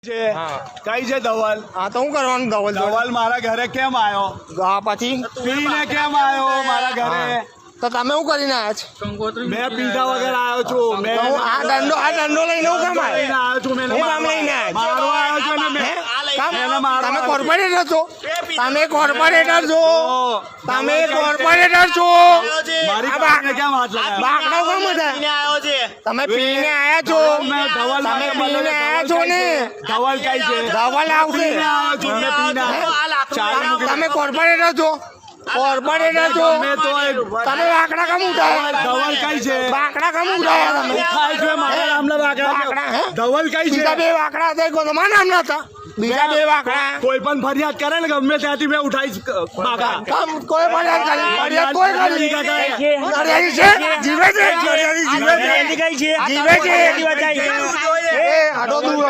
કઈ છે ધવલ? હા તો હું કરવાનું ધવલ? ધવલ મારા ઘરે કેમ આવ્યો? પછી પીને કેમ આવ્યો મારા ઘરે? તો તમે શું કરીને આવ્યા છો? મેં પીધા વગર આવ્યો છું. મેં આ દંડો લઈને હું કામ આવ્યો છું. મેં હું કામ લઈને મારવા આવ્યો છું ને મેં. તમે કોર્પોરેટર છો? તમે કોર્પોરેટર છો? તમે કોર્પોરેટર છો? મારી પાકને કેમ હાથ લગાવ્યો? બાકડો કેમ હતા? તમે પીને આયા છો? તમે પીને આયા છો ને? ધવલ કઈ છે? ધવલ આવશે. પીને આવ્યો છું. મેં પીને આવ્યો. તમે કોર્પોરેટર છો? કોર્પોરેટર છો? તમે બાકડા કેમ ઉઠાયા? ધવલ કઈ છે? બાકડા કેમ ઉઠાયા તમે? ઉઠાય છે મારા નામના બાકડા. ધવલ કઈ છે? બીજા બે બાકડા હતા તમારા નામના હતા. બીજા બે બાકડા કોઈ પણ ફરિયાદ કરે ને ગમે ત્યાંથી મેં ઉઠાઈશ બાકડા. કોઈ ફરિયાદ કરી? ફરિયાદ કોઈ કરી? ફરિયાદી છે? જીવે છે? ફરિયાદી જીવે છે? જીવે છે? એ આટો દૂર